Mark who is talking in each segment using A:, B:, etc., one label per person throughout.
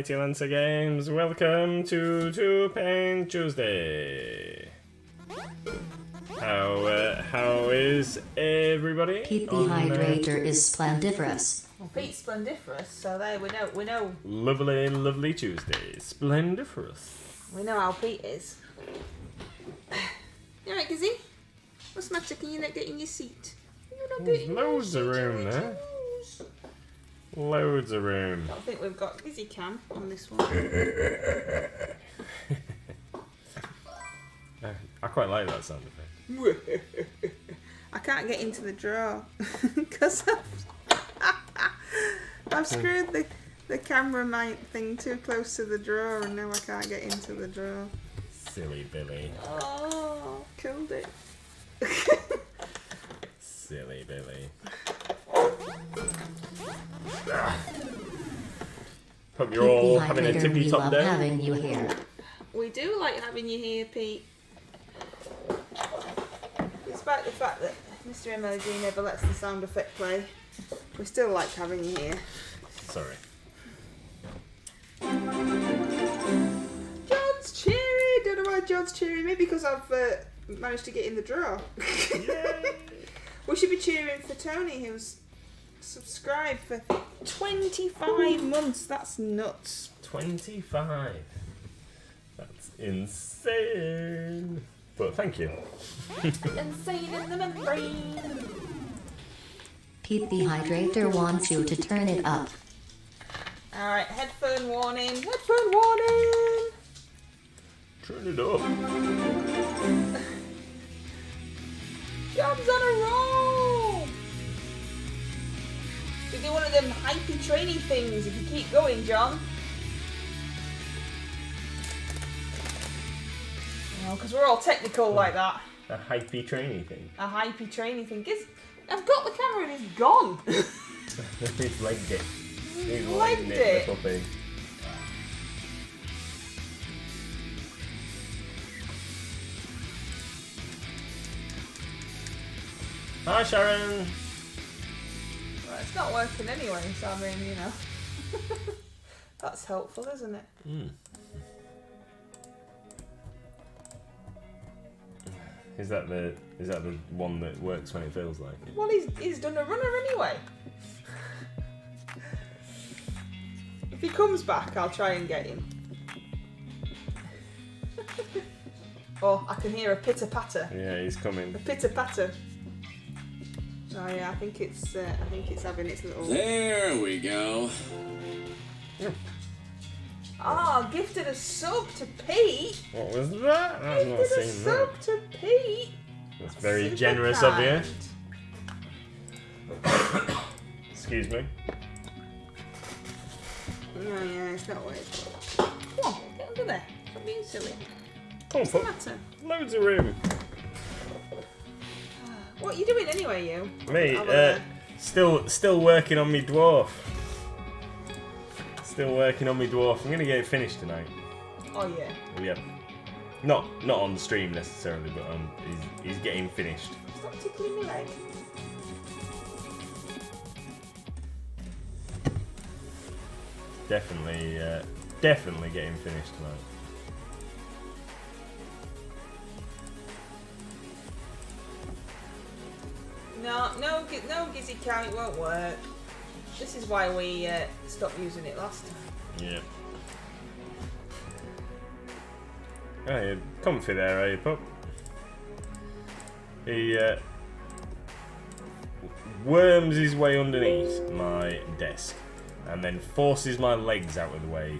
A: Lancer Games, welcome to Pain Tuesday. How is everybody?
B: Pete the Hydrator is splendiferous.
C: Well, Pete's splendiferous, so there we know.
A: Lovely Tuesday, splendiferous.
C: We know how Pete is. You alright, Gizzy? What's the matter? Can you not get in your seat? You're not
A: There's
C: getting
A: loads of room there. Loads of room.
C: I think we've got Gizzy Cam on this one.
A: I quite like that sound effect.
C: I can't get into the drawer because I've screwed the camera mic thing too close to the drawer and now I can't get into the drawer.
A: Silly Billy.
C: Oh, killed it.
A: Silly Billy. Hope you're all having a tippy top day.
B: Having you here.
C: We do like having you here, Pete. Despite the fact that Mr. MLG never lets the sound effect play, we still like having you here.
A: Sorry.
C: John's cheery! Don't know why John's cheery. Maybe because I've managed to get in the drawer.
A: Yay!
C: We should be cheering for Tony, who's subscribed for 25 months. That's nuts.
A: 25. That's insane. But thank you.
C: Insane in the membrane.
B: Pete the Hydrator wants you to turn it up.
C: Alright, headphone warning. Headphone warning!
A: Turn it up.
C: John's on a roll! We do one of them hypey trainy things if you keep going, John. Oh, because we're all technical like that.
A: A hypey trainy thing.
C: A hypey trainy thing. I've got the camera and it's gone.
A: He's legged it. He's
C: Legged
A: legged
C: it.
A: Little thing. Hi Sharon.
C: Well, it's not working anyway, so I mean, you know. That's helpful, isn't it?
A: Mm. Is that the one that works when it feels like it?
C: Well, he's done a runner anyway. If he comes back, I'll try and get him. Oh, I can hear a pitter patter.
A: Yeah, he's coming.
C: A pitter patter. Oh yeah, I think it's having its little.
D: There we go.
C: Ah, gifted a sub to Pete.
A: What was that? I've not
C: Gifted a
A: seen
C: sub
A: that.
C: to Pete.
A: That's very
C: Super
A: generous of you.
C: kind.
A: Excuse me.
C: No, yeah, it's not working. Come on, get under there. Stop being silly.
A: Come on,
C: What's the
A: pup.
C: matter?
A: Loads of room.
C: What are you doing anyway, you?
A: Me,
C: Over there.
A: still working on me dwarf. Still working on me dwarf. I'm gonna get it finished tonight.
C: Oh yeah.
A: Yeah. Not on stream necessarily, but he's getting finished.
C: Stop tickling my leg.
A: Definitely getting finished tonight.
C: No, Gizzy Cam, it won't work. This is why we stopped using it last time.
A: Yeah. Oh, you're comfy there, are you, pup? He worms his way underneath my desk and then forces my legs out of the way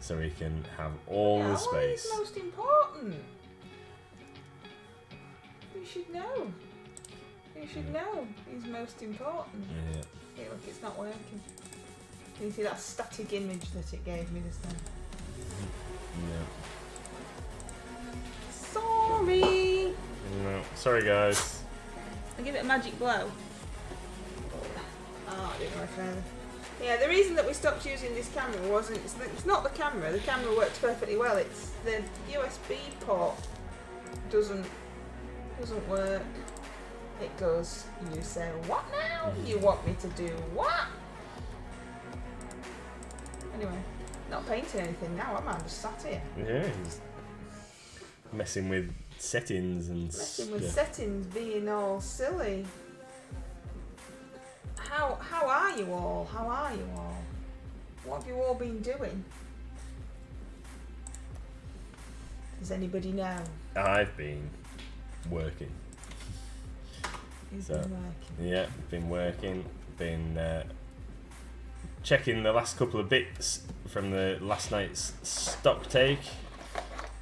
A: so he can have all the space.
C: What is most important? You should know. You should know he's most important.
A: Yeah.
C: Hey, look, it's not working. Can you see that static image that it gave me this time?
A: Yeah.
C: Sorry!
A: No, sorry guys.
C: I'll give it a magic blow. Oh, I didn't work either. Yeah, the reason that we stopped using this camera wasn't... It's not the camera. The camera works perfectly well. It's the USB port doesn't work. It goes, you say, what now? You want me to do what? Anyway, Not painting anything now, am I? I'm just sat here.
A: Yeah, he's messing with settings and
C: Messing with
A: stuff.
C: settings, being all silly. How are you all? How are you all? What have you all been doing? Does anybody know?
A: I've been working.
C: He's
A: So,
C: been working.
A: Yeah, been working. Been checking the last couple of bits from the last night's stock take.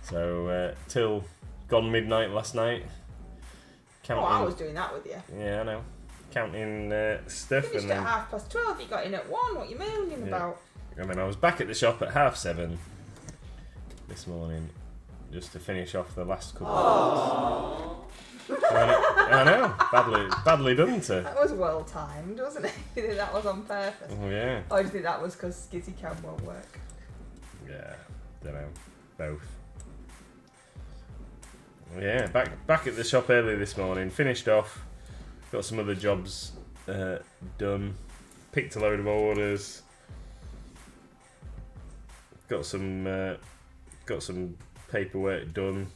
A: So till gone midnight last night. Counting,
C: Oh, I was doing that with you.
A: Yeah, I know. Counting stuff
C: Finished
A: and
C: at
A: then
C: 12:30. You got in at 1. What you moaning about?
A: and then I was back at the shop at 7:30 this morning just to finish off the last couple of bits. I know. Badly done to.
C: That was well timed, wasn't it? You think that was on purpose?
A: Oh yeah.
C: Or do you think that was because Skizzy Cam won't work?
A: Yeah, don't know. Both. Yeah, back at the shop early this morning. Finished off. Got some other jobs done. Picked a load of orders. Got some paperwork done.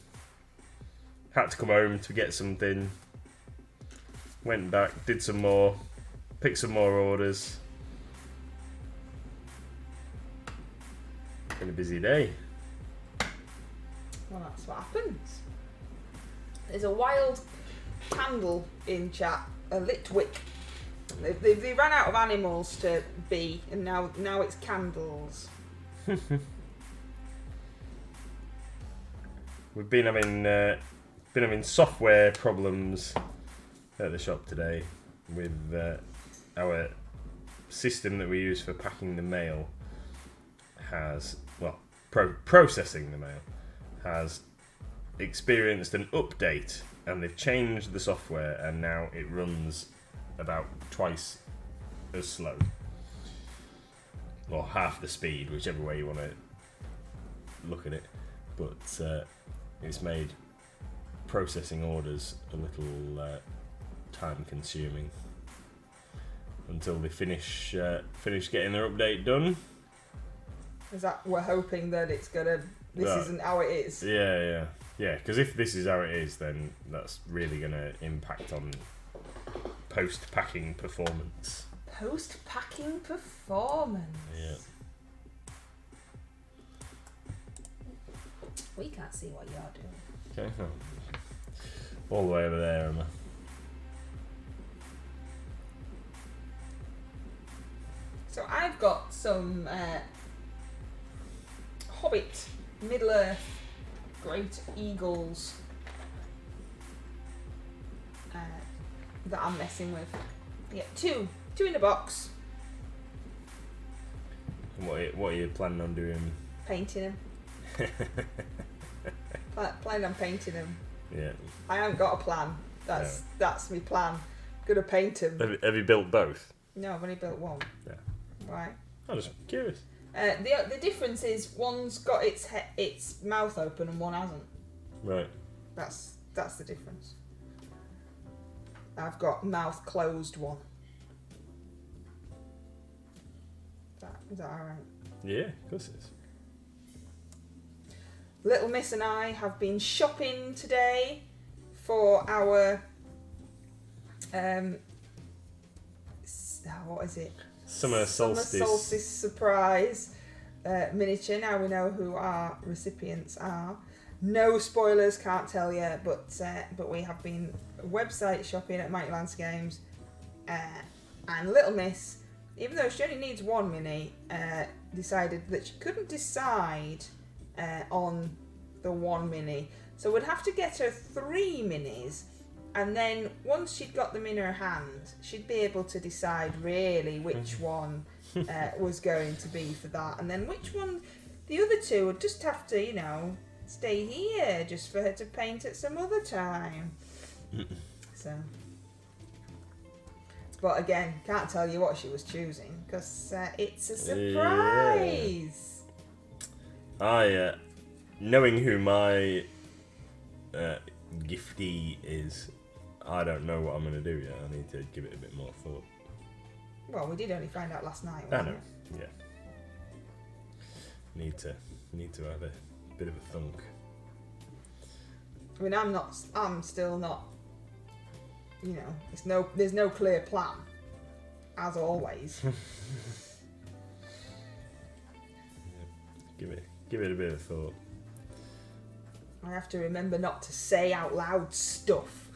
A: Had to come home to get something. Went back, did some more. Picked some more orders. Been a busy day.
C: Well, that's what happens. There's a wild candle in chat, a lit wick. They ran out of animals to be, and now it's candles.
A: We've been having software problems at the shop today with our system that we use for packing the mail processing the mail has experienced an update, and they've changed the software, and now it runs about twice as slow, or half the speed, whichever way you want to look at it. But it's made processing orders a little time consuming until they finish getting their update done.
C: Is that we're hoping that it's gonna? This isn't how it is.
A: Yeah. Because if this is how it is, then that's really gonna impact on post-packing performance.
C: Post-packing performance.
A: Yeah.
C: We can't see what you're doing.
A: Okay. All the way over there, Emma.
C: So I've got some Hobbit, Middle-earth, Great Eagles that I'm messing with. Yeah, two in a box.
A: And what are you planning on doing?
C: Painting them. Planning on painting them.
A: Yeah.
C: I haven't got a plan. That's my plan. Gonna paint them.
A: Have you built both?
C: No, I've only built one.
A: Yeah.
C: Right.
A: I'm just curious.
C: The difference is one's got its mouth open and one hasn't.
A: Right.
C: That's the difference. I've got mouth closed one. Is that alright?
A: Yeah, of course it is.
C: Little Miss and I have been shopping today for our what is it?
A: Summer solstice
C: surprise miniature. Now we know who our recipients are. No spoilers, can't tell you, but we have been website shopping at Mighty Lance Games, and Little Miss, even though she only needs one mini, decided that she couldn't decide on the one mini, so we'd have to get her 3 minis. And then once she'd got them in her hand, she'd be able to decide really which one was going to be for that. And then which one, the other 2 would just have to, stay here just for her to paint at some other time. So. But again, can't tell you what she was choosing because it's a surprise.
A: Yeah. Knowing who my giftee is, I don't know what I'm going to do yet. I need to give it a bit more thought.
C: Well, we did only find out last night,
A: I
C: wasn't
A: know,
C: it?
A: yeah. Need to have a bit of a thunk.
C: I mean, I'm still not. You know, there's no clear plan, as always.
A: Give it a bit of thought.
C: I have to remember not to say out loud stuff.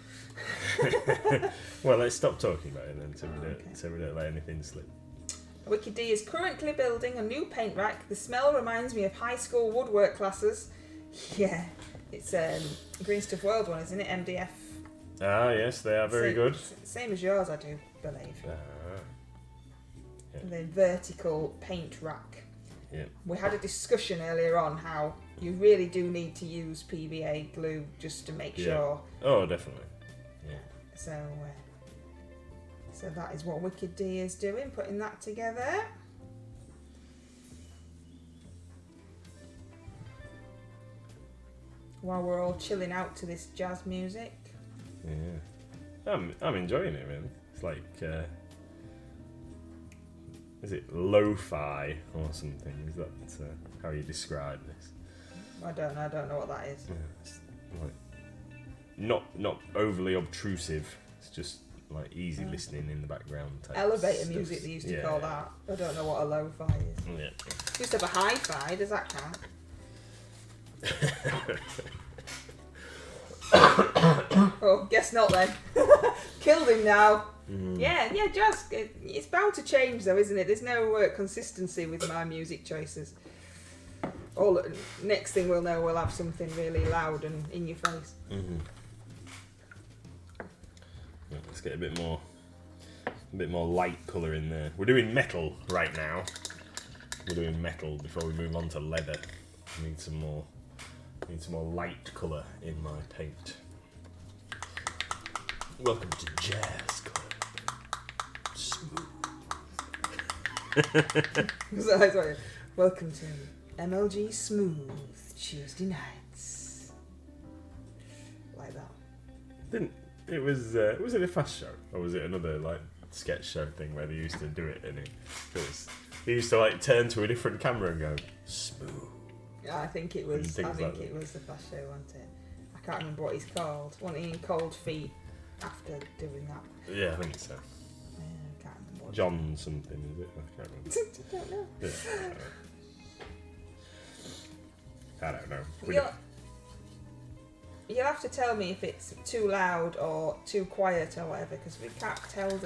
A: Well, let's stop talking about it then, so we don't let anything slip.
C: Wicked D is currently building a new paint rack. The smell reminds me of high school woodwork classes. Yeah, it's Green Stuff World one, isn't it? MDF.
A: Ah, yes, they are very good.
C: Same as yours, I do believe.
A: Yeah.
C: The vertical paint rack.
A: Yeah.
C: We had a discussion earlier on how you really do need to use PVA glue just to make sure.
A: Oh, definitely. Yeah.
C: So that is what Wicked D is doing, putting that together. While we're all chilling out to this jazz music.
A: Yeah. I'm enjoying it, really. It's like, is it lo-fi or something? Is that how you describe this?
C: I don't know what that is.
A: Yeah, it's like not overly obtrusive. It's just like easy listening in the background type
C: Elevator
A: stuff.
C: music they used to call that. I don't know what a lo-fi is.
A: Yeah.
C: Used to have a hi-fi, does that count? Oh, guess not then. Killed him now. Yeah, jazz. It's bound to change though, isn't it? There's no consistency with my music choices. Next thing we'll know, we'll have something really loud and in your face.
A: Mm-hmm. Yeah, let's get a bit more light colour in there. We're doing metal right now. We're doing metal before we move on to leather. Need some more light colour in my paint. Welcome to Jazz Club. Smooth.
C: Sorry. Welcome to MLG Smooth Tuesday nights. Like that.
A: Was it a fast show or was it another like sketch show thing where they used to do it and they used to like turn to a different camera and go smooth.
C: Yeah, I think it was. I think
A: like
C: it was the fast show, wasn't it? I can't remember what he's called. Wasn't he in Cold Feet after doing that?
A: Yeah, I think so.
C: I can't remember. What
A: John something, is it? I can't remember.
C: I don't know.
A: Yeah, I don't know.
C: You'll have to tell me if it's too loud or too quiet or whatever, because we can't tell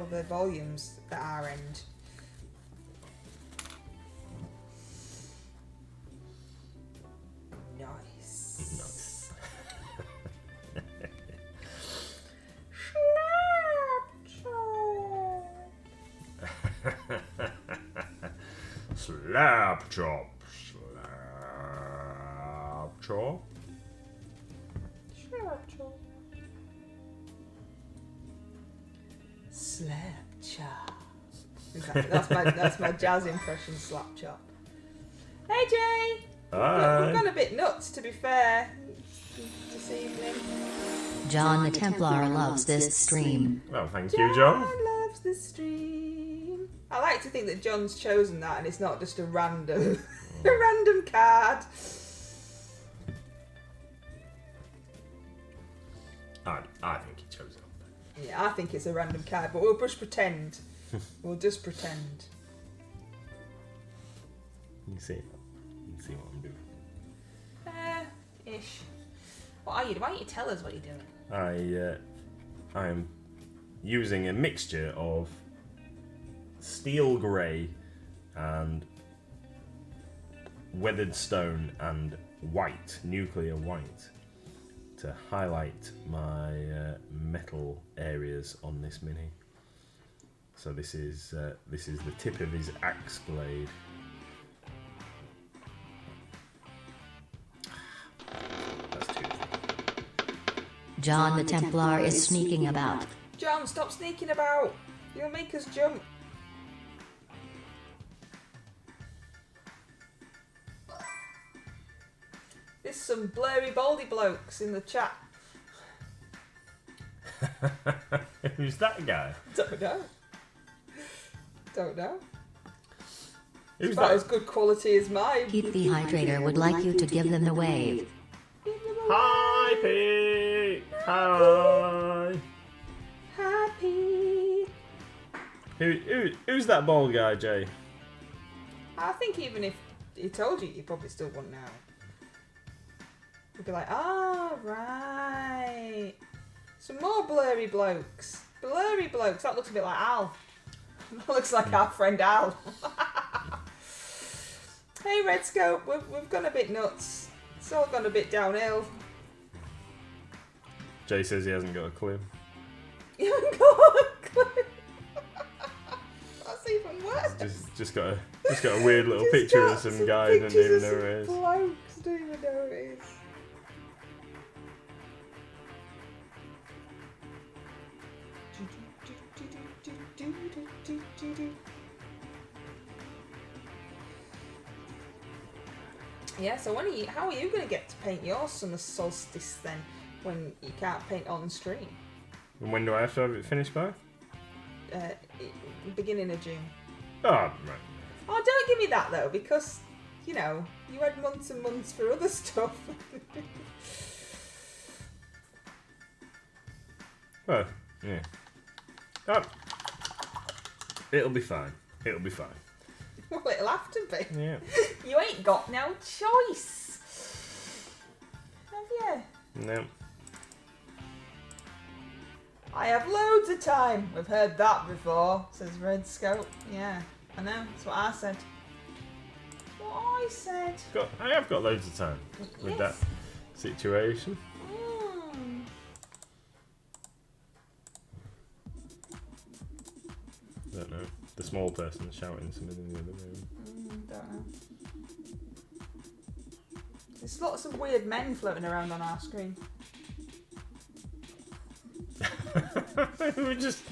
C: the volumes at our end. Nice.
A: Slap chop.
C: Slap chop. That's my jazz impression. Slap chop. Hey Jay.
A: Hi.
C: We've gone a bit nuts, to be fair, this evening.
B: John the Templar loves this stream.
A: Well, thank you, John.
C: Loves this stream. I like to think that John's chosen that, and it's not just a random card.
A: I think he chose it.
C: Yeah, I think it's a random card, but we'll just pretend. We'll just pretend.
A: You see what I'm doing.
C: Ish. What are you? Why don't you tell us what you're doing?
A: I am using a mixture of steel grey and weathered stone and white, nuclear white, to highlight my metal areas on this mini. So this is the tip of his axe blade. That's too.
B: John the Templar is sneaking about.
C: John, stop sneaking about. You'll make us jump. There's some blurry baldy blokes in the chat.
A: Who's that guy?
C: Don't know.
A: Who's
C: It's about
A: that?
C: as good quality as mine.
B: Pete the Hydrator would like you to give them the wave.
A: Hi, Pete. Hi.
C: Happy.
A: Who's that bald guy, Jay?
C: I think even if he told you, you probably still wouldn't know. You'd be like, right. Some more blurry blokes. Blurry blokes. That looks a bit like Al. That looks like our friend Al. Hey, Red Scope, we've gone a bit nuts. It's all gone a bit downhill.
A: Jay says he hasn't got a clue.
C: You haven't got a clue. That's even worse.
A: Just got a weird little
C: Just
A: picture
C: got
A: of some
C: some
A: guy who doesn't
C: pictures
A: even
C: of
A: know who it is.
C: some blokes, don't even know who it is. Yeah, so how are you going to get to paint your summer solstice then, when you can't paint on stream?
A: And when do I have to have it finished by?
C: Beginning of June.
A: Oh, right.
C: Oh, don't give me that though, because, you had months and months for other stuff.
A: Well, yeah. Oh. It'll be fine. It'll be fine.
C: Well, it'll have to be.
A: Yeah.
C: You ain't got no choice. Have you?
A: No.
C: I have loads of time. We've heard that before, says Red Scope. Yeah, I know. That's what I said. What I said.
A: I have got loads of time with that
C: Yes.
A: situation.
C: Mm.
A: Don't know. The small person shouting something in the other room.
C: Don't know. There's lots of weird men floating around on our screen.
A: We're just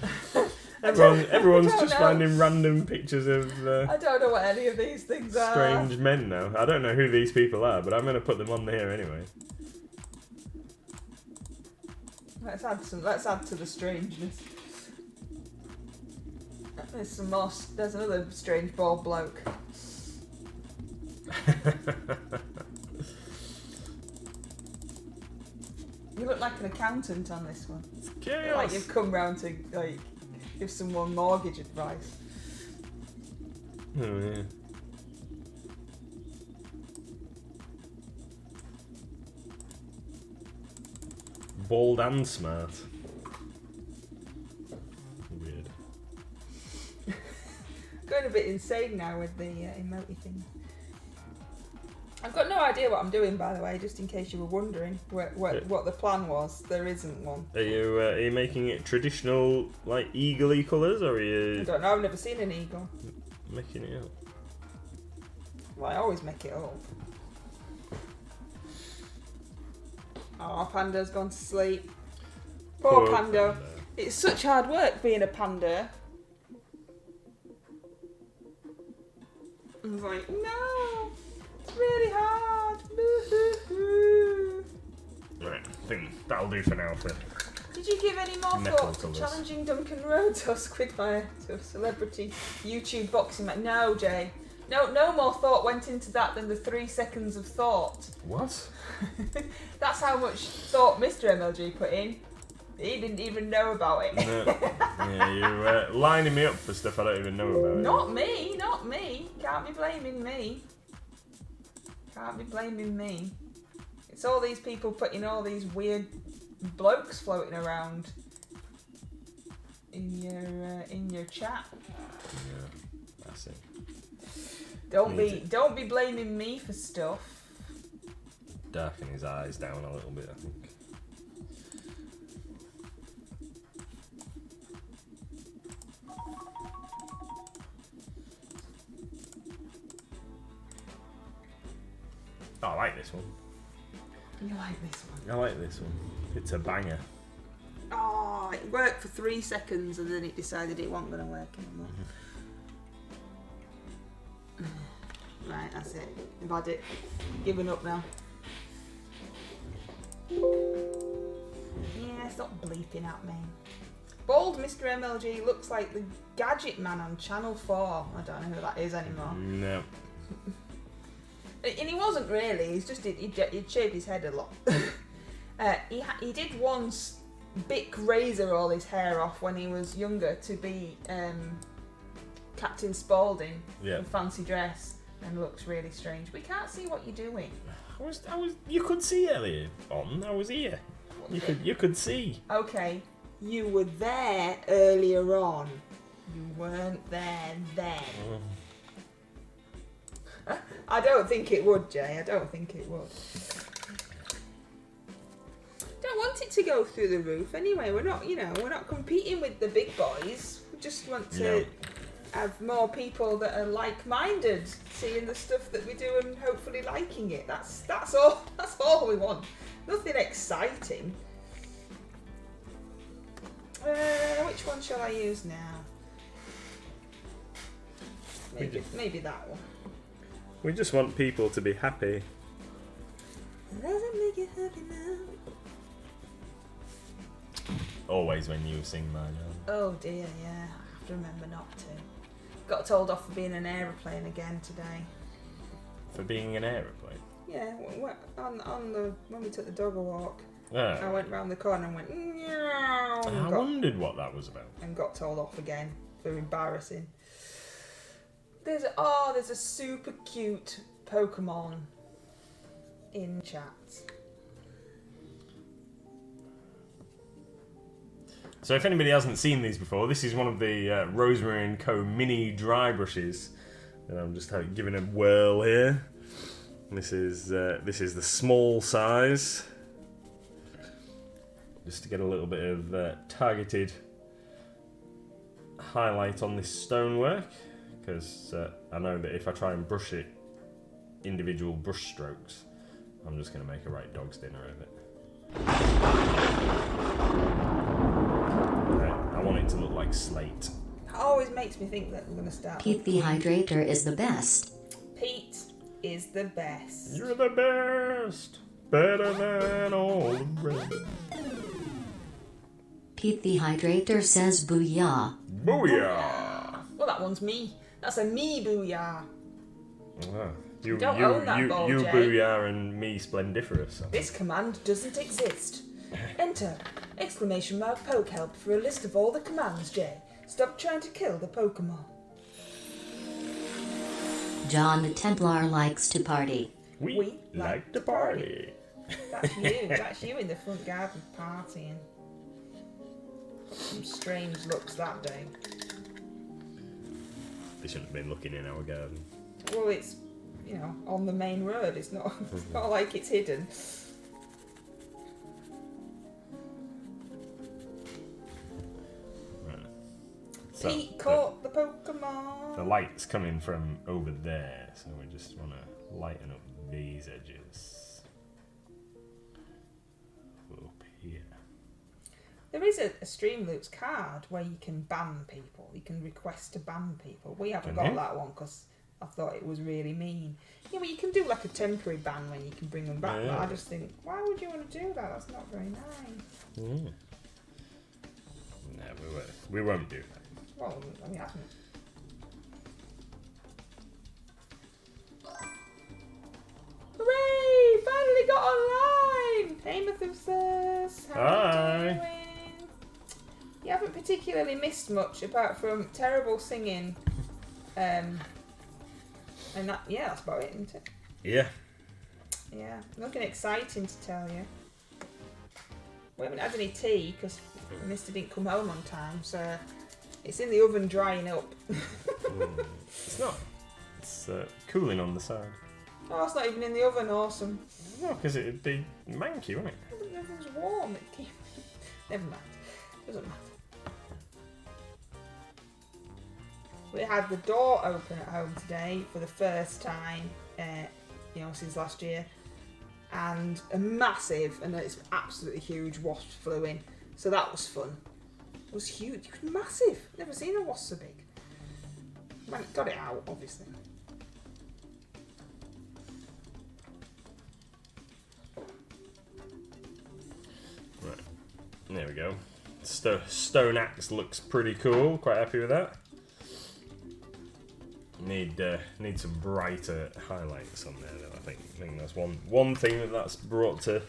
A: everyone's
C: don't
A: just
C: know.
A: finding random pictures of
C: I don't know what any of these things are.
A: strange men now. I don't know who these people are, but I'm going to put them on here anyway.
C: Let's add to the strangeness. There's some more. There's another strange bald bloke. You look like an accountant on this one.
A: Chaos.
C: Like you've come round to give someone mortgage advice.
A: Oh yeah. Bald and smart. Weird.
C: Going a bit insane now with the emoji thing. I've got no idea what I'm doing, by the way, just in case you were wondering what the plan was. There isn't one.
A: Are you making it traditional, like eagle-y colours, or are
C: I
A: you
C: don't know, I've never seen an eagle.
A: making it up?
C: Well, I always make it up. Oh, Panda's gone to sleep. Poor Panda. It's such hard work being a panda. I was like, no, it's really hard.
A: Right, I think that'll do for now.
C: Did you give any more
A: Metal
C: thought to
A: colours.
C: challenging Duncan Rhodes or Squidfire to a celebrity YouTube boxing match? No, Jay. No more thought went into that than the 3 seconds of thought.
A: What?
C: That's how much thought Mr. MLG put in. He didn't even know about it.
A: No. Yeah, you're lining me up for stuff I don't even know about.
C: Not me. Can't be blaming me. It's all these people putting all these weird blokes floating around in your chat.
A: Yeah, that's it.
C: Don't be blaming me for stuff.
A: Darken his eyes down a little bit, I think. Oh, I like this one.
C: You like this one?
A: I like this one. It's a banger.
C: Oh, it worked for 3 seconds and then it decided it wasn't going to work anymore. Right, that's it. I've had it. Giving up now. Yeah, stop bleeping at me. Bald Mr. MLG looks like the Gadget Man on Channel 4. I don't know who that is anymore.
A: No.
C: And he wasn't really. He's just he'd shaved his head a lot. He did once Bic razor all his hair off when he was younger to be Captain Spaulding in fancy dress, and looks really strange. We can't see what you're doing.
A: You could see earlier on. I was here. You could see.
C: Okay, you were there earlier on. You weren't there then. I don't think it would, Jay. I don't think it would. Don't want it to go through the roof anyway. We're not competing with the big boys. We just want to have more people that are like-minded, seeing the stuff that we do and hopefully liking it. That's all. That's all we want. Nothing exciting. Which one shall I use now? Maybe that one.
A: We just want people to be happy.
C: Doesn't make you happy now.
A: Always when you sing mine.
C: Oh dear, yeah. I have to remember not to. Got told off for being an aeroplane again today.
A: For being an aeroplane?
C: Yeah, when we took the dog a walk,
A: Oh.
C: I went round the corner and went.
A: I wondered what that was about.
C: And got told off again for embarrassing. There's a super cute Pokemon in chat.
A: So if anybody hasn't seen these before, this is one of the Rosemary & Co. mini dry brushes. And I'm just giving a whirl here. This is the small size. Just to get a little bit of targeted highlight on this stonework. Because I know that if I try and brush it, individual brush strokes, I'm just going to make a right dog's dinner of it. Okay, I want it to look like slate.
C: It always makes me think that we're going to start.
B: Pete the Hydrator is the best.
C: Pete is the best.
A: You're the best, better than all the rest.
B: Pete the Hydrator says booyah.
A: Booyah!
C: Well, that one's me. That's a me booyah.
A: You
C: Don't own that ball,
A: you
C: Jay.
A: booyah and me splendiferous.
C: This command doesn't exist. Enter !poke help for a list of all the commands, Jay. Stop trying to kill the Pokemon.
B: John the Templar likes to party.
A: We like to party.
C: That's you. That's you in the front garden partying. Some strange looks that day.
A: They shouldn't have been looking in our garden.
C: Well, it's, on the main road. It's not like it's hidden.
A: Right. So,
C: Pete caught the Pokemon.
A: the light's coming from over there, so we just want to lighten up these edges. Up here.
C: There is a Streamloops card where you can ban people. You can request to ban people. We haven't got that one because I thought it was really mean. Yeah, but you can do like a temporary ban when you can bring them back.
A: Yeah.
C: But I just think, why would you want to do that? That's not very nice.
A: No, we won't do that.
C: Well, I mean, I haven't. Hooray! Finally got online! Hey, Methuselah! How are you doing? You haven't particularly missed much apart from terrible singing. And that's about it, isn't it?
A: Yeah.
C: Yeah, nothing exciting to tell you. We haven't had any tea because Mr. didn't come home on time, so it's in the oven drying up.
A: It's not. It's cooling on the side.
C: Oh, it's not even in the oven, awesome.
A: No, because it'd be manky, wouldn't it?
C: Everything's warm. Never mind. Doesn't matter. We had the door open at home today for the first time, since last year. And a massive, and it's absolutely huge wasp flew in. So that was fun. It was huge. It was massive. Never seen a wasp so big. Got it out, obviously.
A: Right. There we go. stone axe looks pretty cool. Quite happy with that. Need some brighter highlights on there though. I think that's one thing that's brought to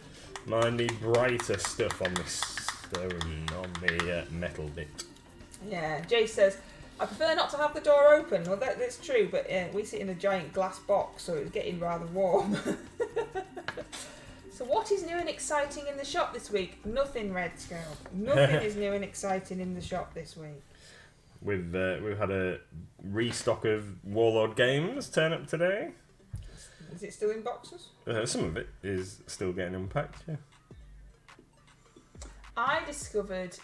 A: mind. Need brighter stuff on this stone, on the metal bit.
C: Yeah, Jay says, I prefer not to have the door open. Well, that's true, but we sit in a giant glass box, so it's getting rather warm. So what is new and exciting in the shop this week? Nothing, Red Scale. Nothing is new and exciting in the shop this week.
A: We've had a restock of Warlord games turn up today.
C: Is it still in boxes?
A: Some of it is still getting unpacked, yeah.
C: I discovered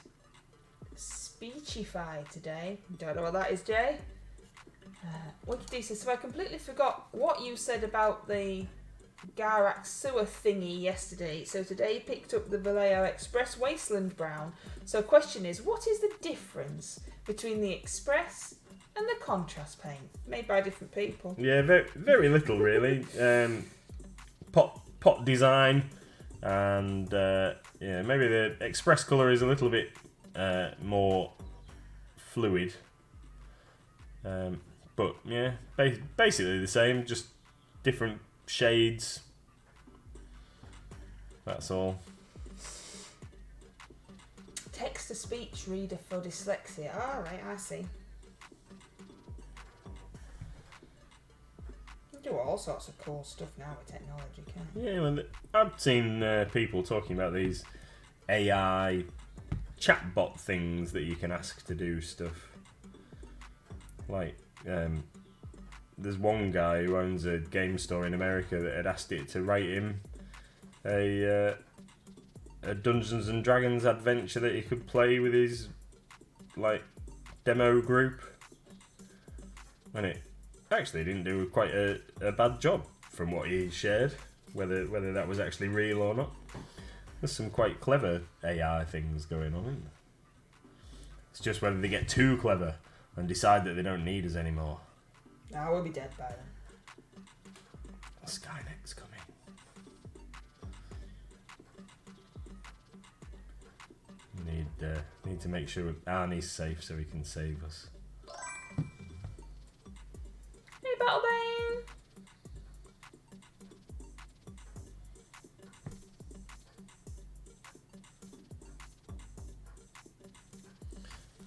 C: Speechify today. Don't know what that is, Jay. Wikidee says, so I completely forgot what you said about the Garak sewer thingy yesterday. So today picked up the Vallejo Express Wasteland Brown. So question is, what is the difference between the Express and the contrast paint made by different people?
A: Yeah, very, very little really. Pot design, and yeah, maybe the Express colour is a little bit more fluid. But yeah, basically the same, just different shades. That's all.
C: Text-to-speech reader for dyslexia. Alright, I see. You can do all sorts of cool stuff now with technology, can't you?
A: Yeah, well, I've seen people talking about these AI chatbot things that you can ask to do stuff. Like, there's one guy who owns a game store in America that had asked it to write him a Dungeons and Dragons adventure that he could play with his like demo group, and it actually didn't do quite a bad job from what he shared. Whether that was actually real or not, there's some quite clever AI things going on, isn't there? It's just whether they get too clever and decide that they don't need us anymore.
C: No, we'll be dead by then.
A: Skynet's coming. Need to make sure Arnie's safe so he can save us.
C: Hey, Battlebane!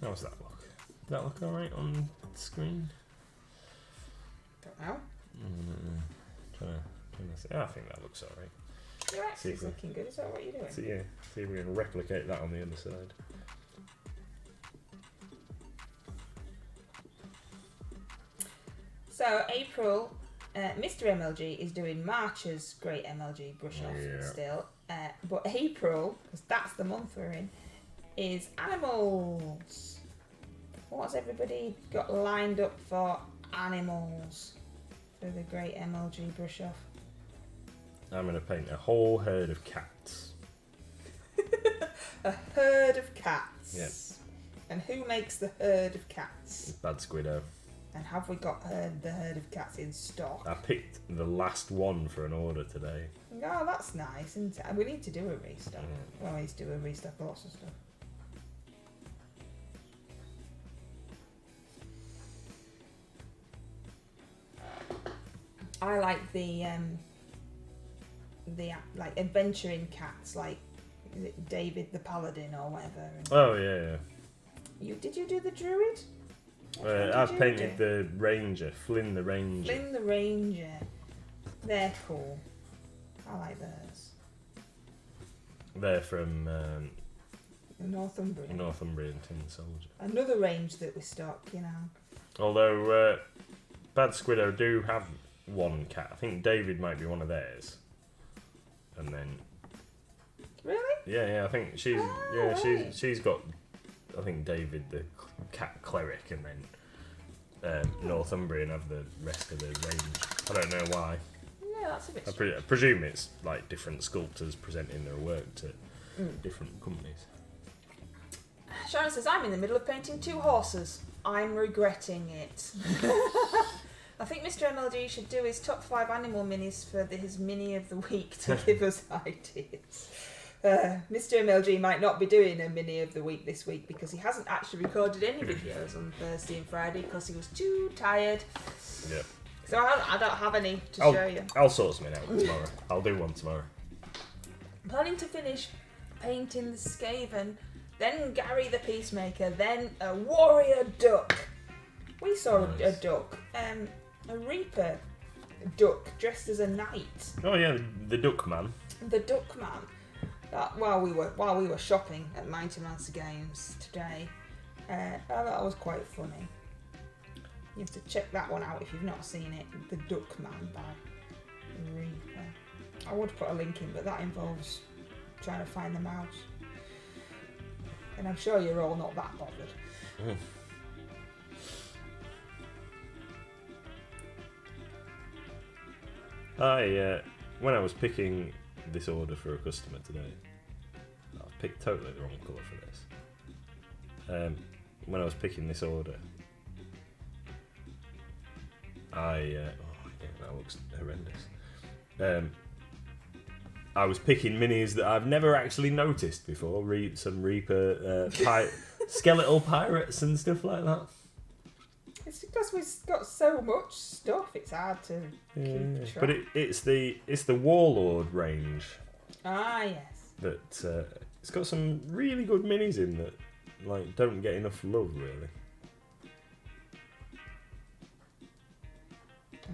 A: How's that look? Does that look alright on the screen?
C: Don't know.
A: Trying to see. I think that looks alright.
C: Your axe is looking good. Is that what you're doing?
A: See if we can replicate that on the other side.
C: So April, Mr. MLG is doing March's great MLG brush off still, but April, because that's the month we're in, is animals. What's everybody got lined up for animals for the great MLG brush off?
A: I'm going to paint a whole herd of cats.
C: A herd of cats.
A: Yes.
C: And who makes the herd of cats?
A: Bad Squiddo.
C: And have we got the herd of cats in stock?
A: I picked the last one for an order today.
C: Oh, that's nice, isn't it? We need to do a restock.
A: Yeah.
C: Well, we need to do a restock of lots of stuff. I like the like adventuring cats, like is it David the Paladin or whatever.
A: Oh yeah.
C: Did you do the druid?
A: I've painted the ranger, Flynn the ranger.
C: Flynn the ranger. They're cool. I like those.
A: They're from
C: Northumbrian.
A: Northumbrian Tin Soldier.
C: Another range that we stock, you know.
A: Although Bad Squiddo do have one cat. I think David might be one of theirs. And then
C: Really?
A: yeah, I think she's
C: right.
A: she's got, I think David the cat cleric, and then Northumbrian have the rest of the range. I don't know why.
C: Yeah, that's a bit.
A: I presume it's like different sculptors presenting their work to different companies.
C: Sharon says, I'm in the middle of painting 2 horses. I'm regretting it. I think Mr. MLG should do his top 5 animal minis for his mini of the week to give us ideas. Mr. MLG might not be doing a mini of the week this week because he hasn't actually recorded any videos on Thursday and Friday because he was too tired.
A: Yeah.
C: So I don't have any to show you.
A: I'll sort something out tomorrow. I'll do one tomorrow.
C: I'm planning to finish painting the Skaven, then Gary the Peacemaker, then a warrior duck. We saw a duck, a reaper duck dressed as a knight.
A: Oh yeah, the duck man.
C: The duck man. That while we were shopping at Mighty Mancer Games today, that was quite funny. You have to check that one out if you've not seen it. The Duck Man by Reaper. I would put a link in, but that involves trying to find the mouse. And I'm sure you're all not that bothered.
A: When I was picking this order for a customer today, I picked totally the wrong colour for this. When I was picking this order, that looks horrendous. I was picking minis that I've never actually noticed before. Some Reaper, skeletal pirates and stuff like that.
C: It's because we've got so much stuff. It's hard to keep track.
A: But it's the Warlord range.
C: Ah, yes.
A: That it's got some really good minis in that like don't get enough love really.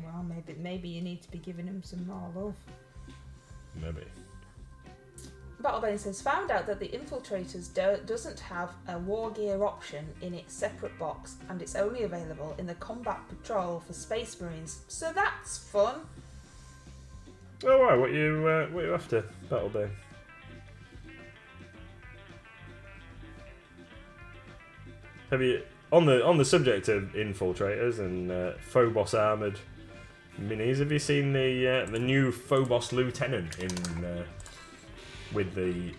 C: Well, maybe you need to be giving them some more love.
A: Maybe.
C: Battlebane says, found out that the Infiltrators doesn't have a war gear option in its separate box, and it's only available in the Combat Patrol for Space Marines. So that's fun.
A: Oh right, what you after, Battlebane? Have you on the subject of Infiltrators and Phobos armoured minis? Have you seen the new Phobos Lieutenant in with the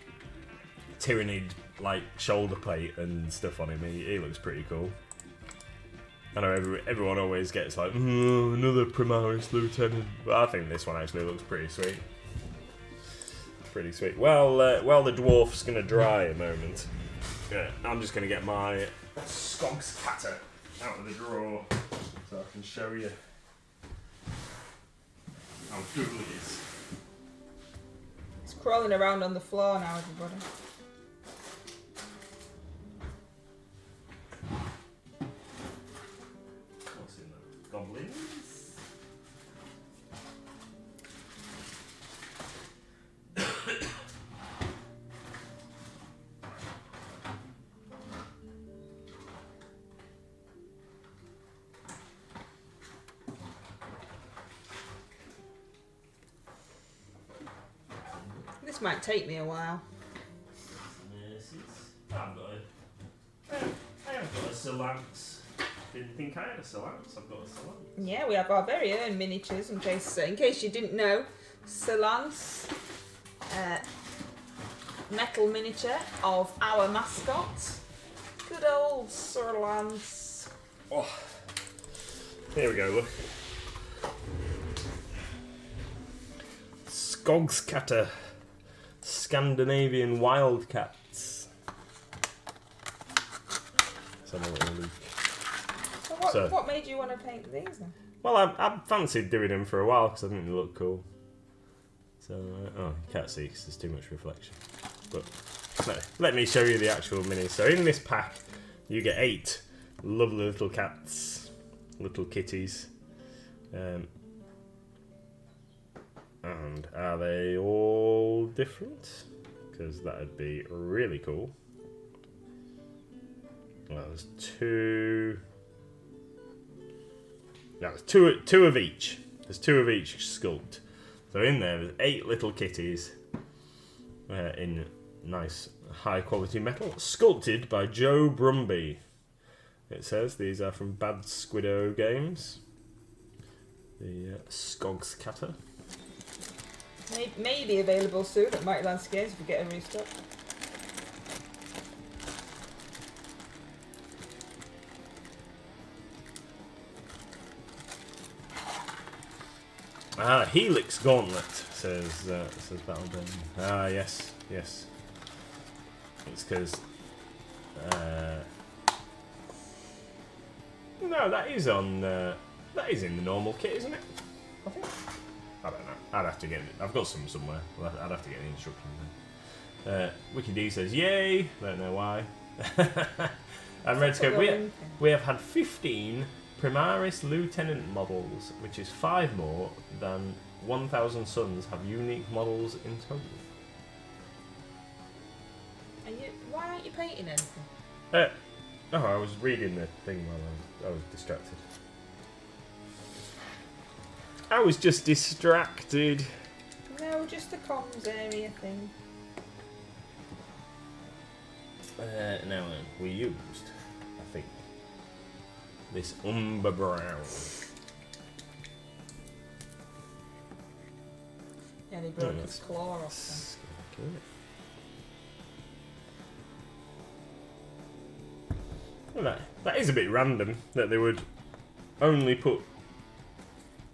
A: Tyranid like shoulder plate and stuff on him? He looks pretty cool. I know everyone always gets like another Primaris Lieutenant, but I think this one actually looks pretty sweet. Pretty sweet. Well, the dwarf's gonna dry a moment. Yeah, I'm just gonna get my Skog's Catter out of the drawer so I can show you how good it is.
C: It's crawling around on the floor now, everybody.
A: What's in the goblins?
C: This might take me a while.
A: I have got a Solance. Didn't think I had a Solance. I've got a Solance.
C: Yeah, we have our very own miniatures. In case you didn't know, Solance, metal miniature of our mascot. Good old Solance.
A: Oh, here we go. Look. Skog's Catter. Scandinavian Wildcats. Let's have a little look.
C: So what made you want to paint these then?
A: Well, I fancied doing them for a while because I think they look cool. So, you can't see because there's too much reflection. But let me show you the actual mini. So in this pack, you get 8 lovely little cats, little kitties. And are they all different? Because that'd be really cool. Well, there's 2. No, there's two of each. There's 2 of each sculpt. So in there's 8 little kitties in nice high quality metal, sculpted by Joe Brumby. It says these are from Bad Squiddo Games. The Skog's Catter.
C: May be available soon at Mighty Mancer Games if we get a restock.
A: Helix Gauntlet, says Battleburn. Ah, yes. It's because... no, that is on... that is in the normal kit, isn't it? I think. I don't know. I'd have to get it. I've got some somewhere. I'd have to get the instructions then. Wiki D says, yay! Don't know why. And Redscope, we have had 15 Primaris Lieutenant models, which is 5 more than 1,000 Suns have unique models in total.
C: Why aren't you painting anything?
A: Oh, I was reading the thing while I was distracted. I was just distracted.
C: No, just a comms area thing.
A: Now we used, I think, this umber brown.
C: Yeah, they broke his claw off.
A: Well, that is a bit random that they would only put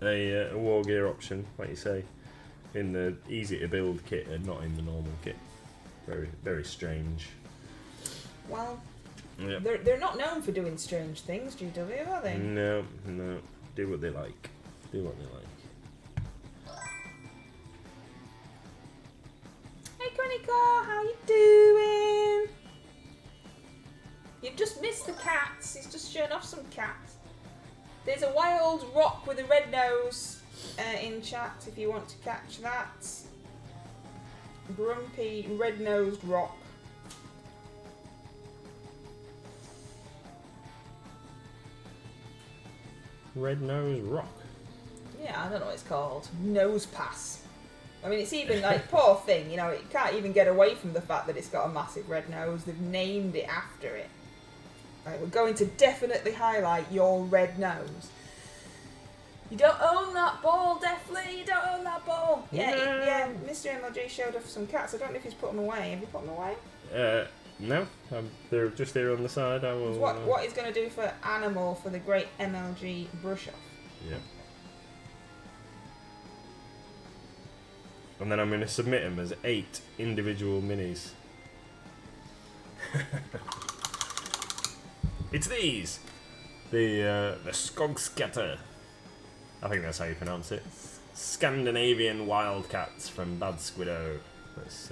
A: a war gear option, like you say, in the easy to build kit and not in the normal kit. Very, very strange.
C: Well,
A: yep.
C: they're not known for doing strange things, GW, are they?
A: No. Do what they like.
C: Hey, Chronicle, how you doing? You've just missed the cats. He's just showing off some cats. There's a wild rock with a red nose in chat if you want to catch that. Grumpy red-nosed rock.
A: Red-nosed rock.
C: Yeah, I don't know what it's called. Nose pass. I mean, it's even like, poor thing, you know, it can't even get away from the fact that it's got a massive red nose. They've named it after it. Right, we're going to definitely highlight your red nose. You don't own that ball, definitely. You don't own that ball. Yeah. Mr. MLG showed off some cats. I don't know if he's put them away. Have you put them away?
A: No. They're just here on the side. I will.
C: What he's going to do for animal for the great MLG brush off.
A: Yeah. And then I'm going to submit them as 8 individual minis. It's these! The Skogsskatter. I think that's how you pronounce it. Scandinavian Wildcats from Bad Squiddo. Let's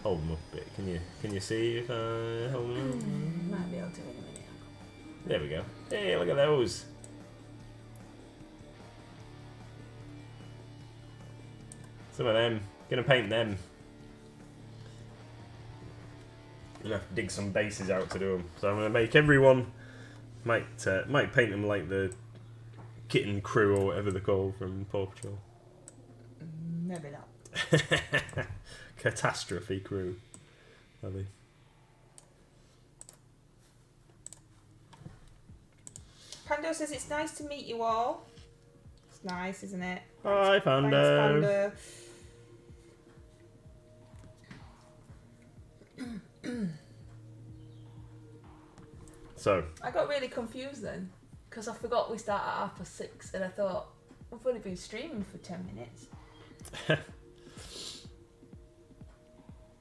A: hold them up a bit. Can you see if I hold them up?
C: Might be able to in a minute.
A: There we go. Hey, look at those. Some of them. Gonna paint them. Gonna have to dig some bases out to do them. So I'm gonna make everyone. Might paint them like the Kitten Crew or whatever they're called from Paw Patrol.
C: Maybe not.
A: Catastrophe Crew. Are they?
C: Pando says it's nice to meet you all. It's nice, isn't it?
A: Hi, Pando.
C: Thanks, Pando.
A: So
C: I got really confused then because I forgot we start at 6:30 and I thought we've only been streaming for 10 minutes.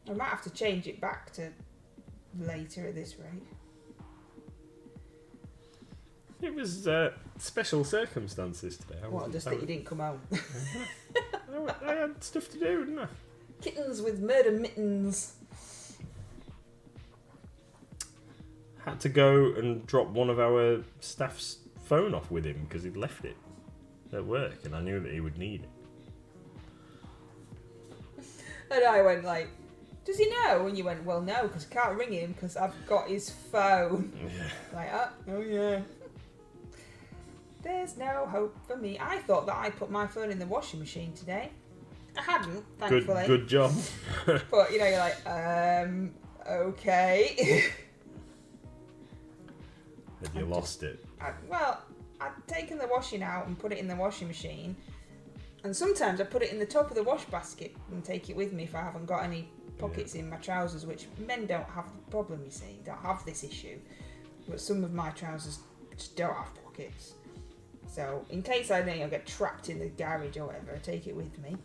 C: I might have to change it back to later at this rate.
A: it was special circumstances today.
C: That you didn't come home?
A: I had stuff to do, didn't I?
C: Kittens with murder mittens.
A: Had to go and drop one of our staff's phone off with him because he'd left it at work and I knew that he would need it.
C: And I went like, does he know? And you went, well, no, because I can't ring him because I've got his phone.
A: Yeah.
C: Like, oh yeah. There's no hope for me. I thought that I put my phone in the washing machine today. I hadn't, thankfully.
A: Good job.
C: But, you know, you're like, okay.
A: Have you lost it?
C: I'd taken the washing out and put it in the washing machine. And sometimes I put it in the top of the wash basket and take it with me if I haven't got any pockets in my trousers, which men don't have the problem, you see. Don't have this issue. But some of my trousers just don't have pockets. So in case I get trapped in the garage or whatever, I take it with me.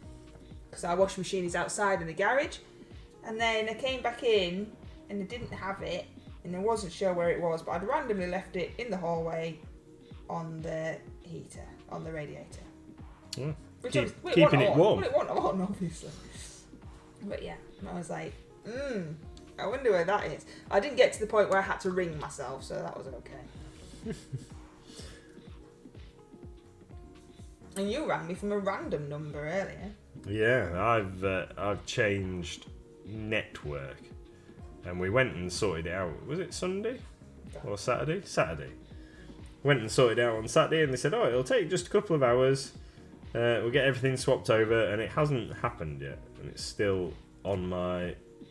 C: Because our washing machine is outside in the garage. And then I came back in and I didn't have it. And I wasn't sure where it was, but I'd randomly left it in the hallway on the heater, on the radiator.
A: Yeah.
C: Keeping
A: it warm.
C: Well, it wasn't on, obviously. But yeah, I was like, I wonder where that is. I didn't get to the point where I had to ring myself, so that was okay. And you rang me from a random number earlier.
A: Yeah, I've changed network, and we went and sorted it out. Was it Sunday or Saturday? Saturday. Went and sorted it out on Saturday, and they said, "Oh, it'll take just a couple of hours. We'll get everything swapped over," and it hasn't happened yet, and it's still on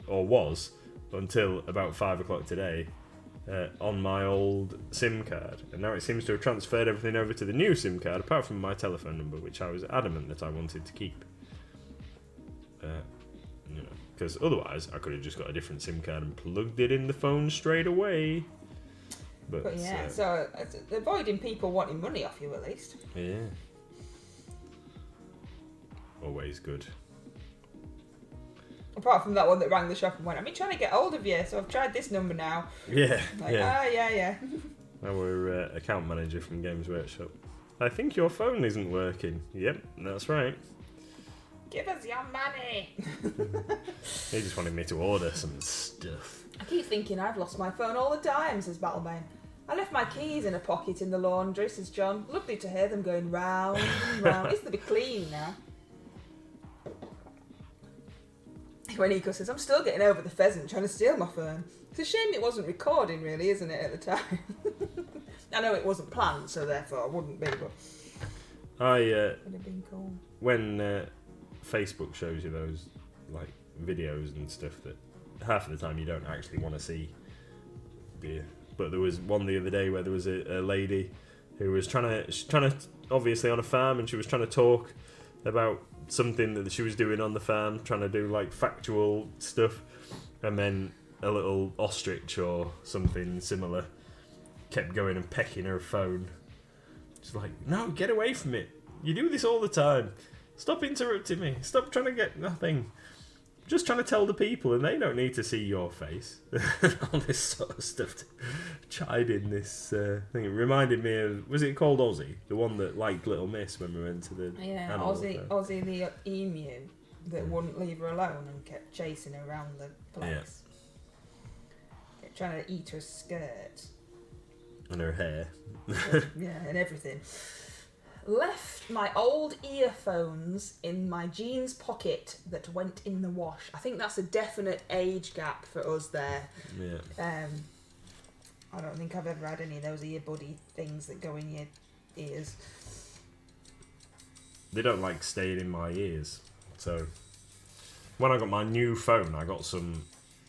A: was until about 5 o'clock today, on my old SIM card, and now it seems to have transferred everything over to the new SIM card, apart from my telephone number, which I was adamant that I wanted to keep. Because otherwise I could have just got a different SIM card and plugged it in the phone straight away. But yeah,
C: so avoiding people wanting money off you at least.
A: Yeah. Always good.
C: Apart from that one that rang the shop and went, "I've been trying to get hold of you, so I've tried this number now."
A: Yeah.
C: Yeah.
A: Our account manager from Games Workshop. "I think your phone isn't working." Yep, that's right.
C: "Give us your money."
A: He just wanted me to order some stuff.
C: I keep thinking I've lost my phone all the time, says Battlebane. "I left my keys in a pocket in the laundry," says John. "Lovely to hear them going round and round. It's to be clean now." When Nico says, "I'm still getting over the pheasant trying to steal my phone." It's a shame it wasn't recording, really, isn't it, at the time? I know it wasn't planned, so therefore I wouldn't be, but would have been cool.
A: When Facebook shows you those like videos and stuff that half of the time you don't actually want to see, do you? But there was one the other day where there was a lady who was trying to obviously on a farm, and she was trying to talk about something that she was doing on the farm, trying to do like factual stuff, and then a little ostrich or something similar kept going and pecking her phone. She's like, "No, get away from it. You do this all the time. Stop interrupting me. Stop trying to get nothing. Just trying to tell the people, and they don't need to see your face." All this sort of stuff to chide in this thing. It reminded me of, was it called Ozzy? The one that liked Little Miss when we went to the animal fair.
C: Ozzy the emu that wouldn't leave her alone and kept chasing her around the place. Kept trying to eat her skirt.
A: And her hair.
C: Yeah, and everything. "Left my old earphones in my jeans pocket that went in the wash." I think that's a definite age gap for us there.
A: Yeah.
C: I don't think I've ever had any of those earbuddy things that go in your ears.
A: They don't like staying in my ears. So when I got my new phone, I got some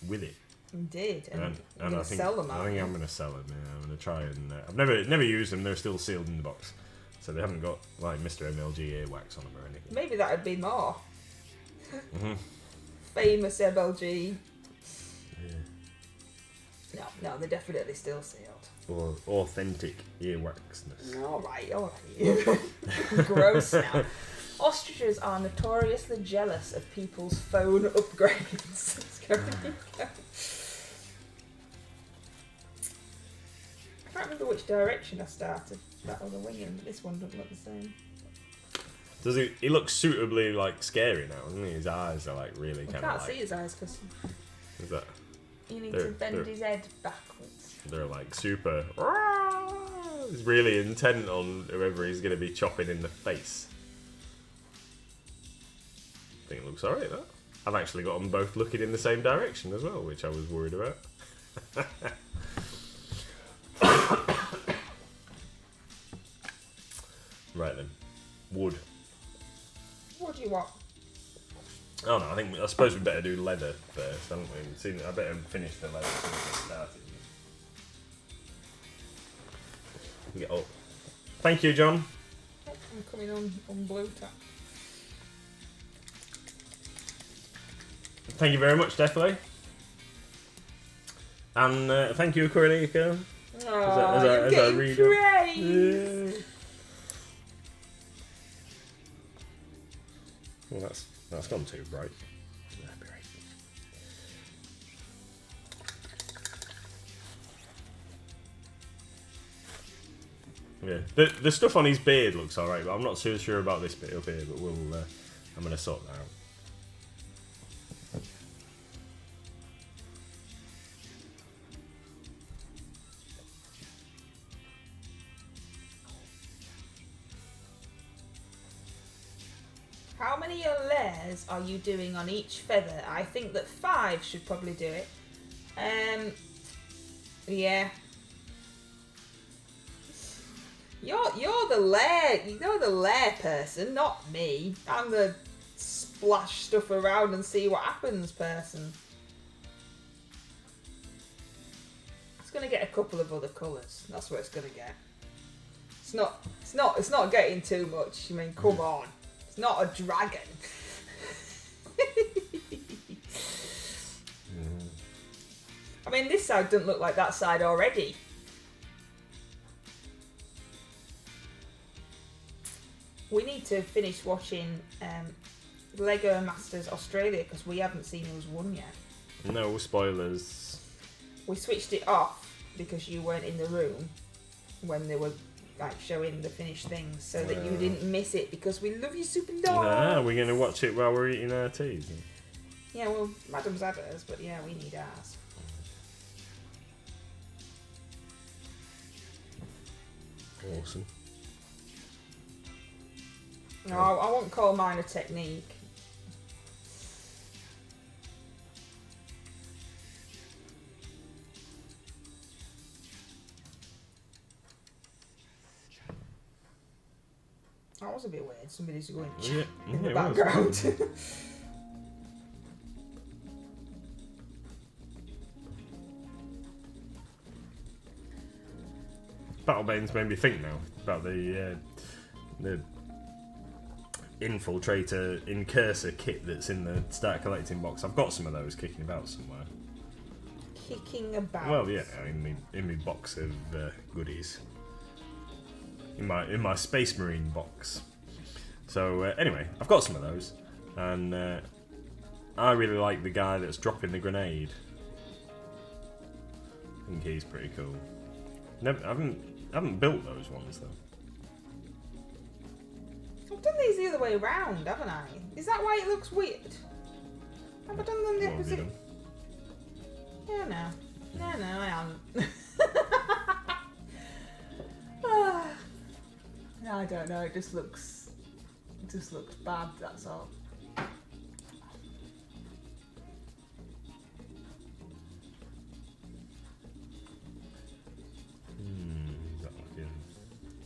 A: with it.
C: You did, and
A: I
C: think sell them.
A: I think I'm going to sell them. Yeah, I'm going to try and. I've never used them. They're still sealed in the box, so they haven't got like Mr. MLG earwax on them or anything.
C: Maybe that would be more.
A: Mm-hmm.
C: Famous MLG.
A: Yeah.
C: No, they're definitely still sealed.
A: Or authentic earwaxness.
C: All right. Gross now. Ostriches are notoriously jealous of people's phone upgrades. I can't remember which direction I started that other winging, but this one doesn't look the same.
A: Does he looks suitably like scary now, doesn't he? His eyes are like really kind of.
C: I can't see his eyes because.
A: Is that?
C: You need to bend his head backwards.
A: They're like super. He's really intent on whoever he's going to be chopping in the face. I think it looks alright, that. I've actually got them both looking in the same direction as well, which I was worried about. Right then. Wood.
C: What do you want?
A: Oh no, I suppose we better do leather first, haven't we? I better finish the leather as soon as we started. Get up. Thank you, John.
C: I'm coming on blue tap.
A: Thank you very much, Defley. And thank you, Corellica.
C: Oh, you're getting praise.
A: Well, that's gone too bright. That'd be right. Yeah, the stuff on his beard looks alright, but I'm not too sure about this bit up here. But we'll, I'm gonna sort that out.
C: How many layers are you doing on each feather? I think that 5 should probably do it. Yeah. You're the layer person, not me. I'm the splash stuff around and see what happens person. It's gonna get a couple of other colours. That's what it's gonna get. It's not getting too much. I mean, come on. It's not a dragon. I mean, this side doesn't look like that side already. We need to finish watching Lego Masters Australia because we haven't seen who's won yet.
A: No spoilers.
C: We switched it off because you weren't in the room when they were like showing the finished things, so that you didn't miss it because we love you, super dog.
A: Nah, we're gonna watch it while we're eating our tea.
C: Yeah, well, Madam's had hers, but yeah, we need ours.
A: Awesome.
C: No, I won't call mine a technique. That was a bit weird. Somebody's going in the background.
A: Battlebane's made me think now about the infiltrator incursor kit that's in the start collecting box. I've got some of those kicking about somewhere.
C: Kicking about.
A: Well, yeah, in my box of goodies. In my Space Marine box. So anyway, I've got some of those, and I really like the guy that's dropping the grenade. I think he's pretty cool. I haven't built those ones though.
C: I've done these the other way around, haven't I? Is that why it looks weird? Have I done them the opposite? Yeah, no, I haven't. I don't know. It just looks bad. That's all.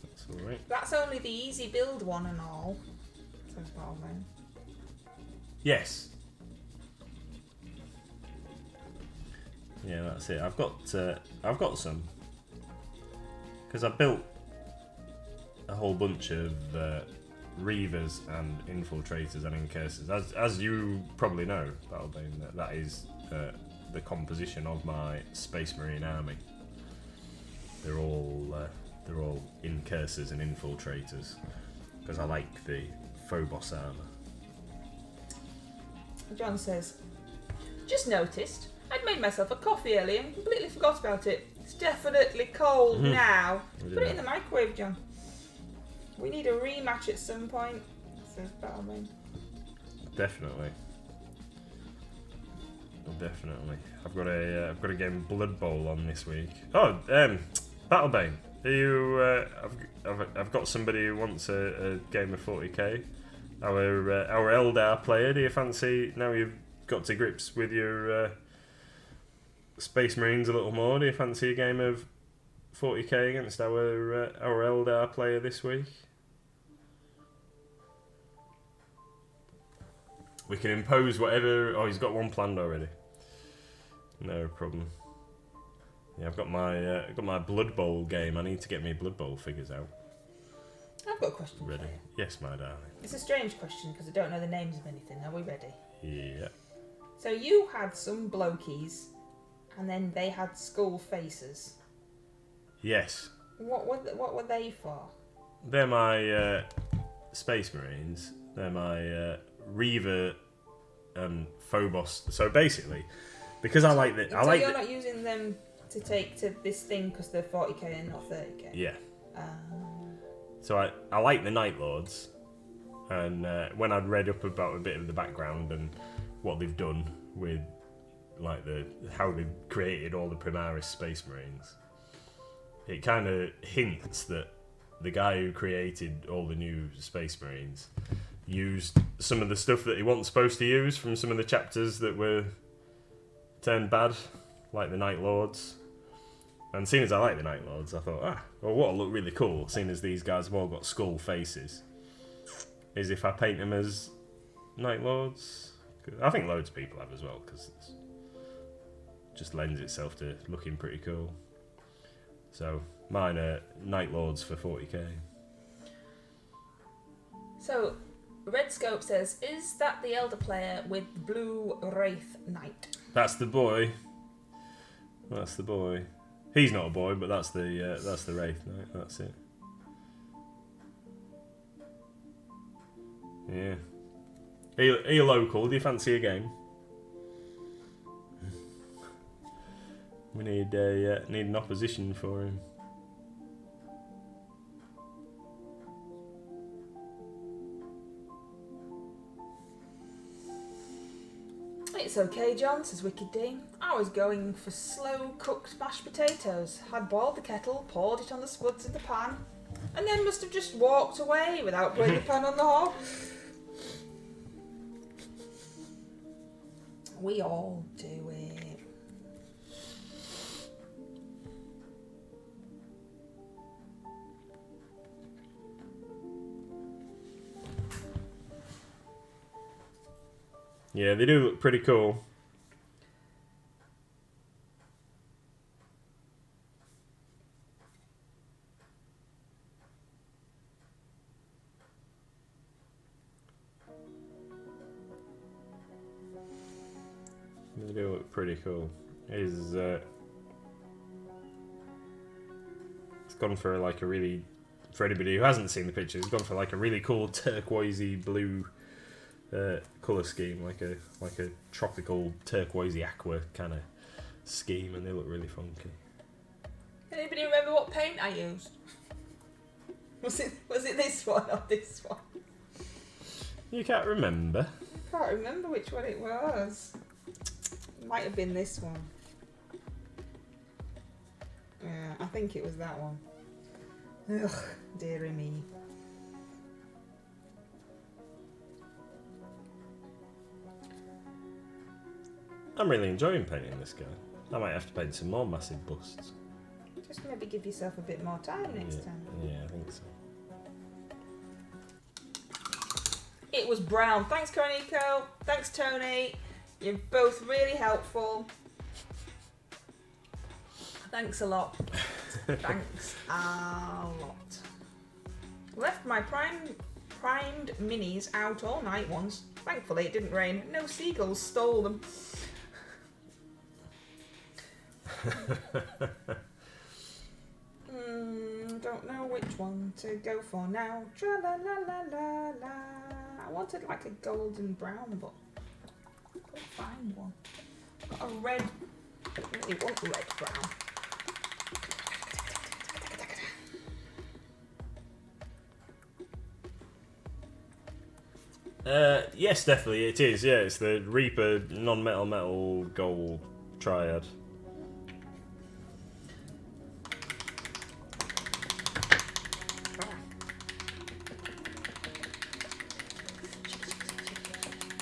A: That's all right.
C: That's only the easy build one and all. Says Batman.
A: Yes. Yeah, that's it. I've got some because I built a whole bunch of Reavers and Infiltrators and Incursors. As you probably know, Battlebane, that is the composition of my Space Marine army. They're all Incursors and Infiltrators because I like the Phobos armor.
C: John says, just noticed I'd made myself a coffee earlier and completely forgot about it. It's definitely cold now. Put it in the microwave, John. We need a rematch at some point, says Battlebane.
A: Definitely. I've got a game Blood Bowl on this week. Oh, Battlebane. Are you? I've got somebody who wants a game of 40k. Our Eldar player. Do you fancy, now you've got to grips with your Space Marines a little more, do you fancy a game of 40k against our Eldar player this week? We can impose whatever. Oh, he's got one planned already. No problem. Yeah, I've got my Blood Bowl game. I need to get me Blood Bowl figures out.
C: I've got a question
A: Ready?
C: for you.
A: Yes, my darling.
C: It's a strange question because I don't know the names of anything. Are we ready?
A: Yeah.
C: So you had some blokies, and then they had skull faces.
A: Yes.
C: What were they for?
A: They're my Space Marines. They're my Reaver and Phobos. So basically, because I like the,
C: So you're not using them to take to this thing because they're 40k and not 30k.
A: Yeah. So I like the Night Lords, and when I'd read up about a bit of the background and what they've done with like how they've created all the Primaris Space Marines, it kind of hints that the guy who created all the new Space Marines used some of the stuff that he wasn't supposed to use from some of the chapters that were turned bad, like the Night Lords. And seeing as I like the Night Lords, I thought, well, what'll look really cool, seeing as these guys have all got skull faces, is if I paint them as Night Lords. I think loads of people have as well, because it just lends itself to looking pretty cool. So mine are Night Lords for 40k.
C: So Red Scope says, is that the Elder player with blue Wraith Knight?
A: That's the boy. That's the boy. He's not a boy, but that's the Wraith Knight. That's it. Yeah. Are you local? Do you fancy a game? We need an opposition for him.
C: It's okay, John, says Wicked Dean. I was going for slow cooked mashed potatoes. Had boiled the kettle, poured it on the spuds in the pan, and then must have just walked away without putting the pan on the hob. We all do it.
A: Yeah, they do look pretty cool. They do look pretty cool. It's gone for like a really, for anybody who hasn't seen the picture, it's gone for like a really cool turquoisey blue colour scheme, like a tropical turquoisey aqua kind of scheme, and they look really funky.
C: Anybody remember what paint I used? Was it this one or this one?
A: You can't remember?
C: I can't remember which one it was. It might have been this one. Yeah, I think it was that one. Ugh, dearie me.
A: I'm really enjoying painting this guy. I might have to paint some more massive busts.
C: Just maybe give yourself a bit more time next time.
A: Yeah, I think so.
C: It was brown. Thanks, Cornico. Thanks, Tony. You're both really helpful. Thanks a lot. Thanks a lot. Left my primed minis out all night once. Thankfully it didn't rain. No seagulls stole them. Don't know which one to go for now. Tra la la la la la. I wanted like a golden brown, but I couldn't find one. Got a red. I really want red brown.
A: Yes, definitely it is. Yeah, it's the Reaper non-metal metal gold triad.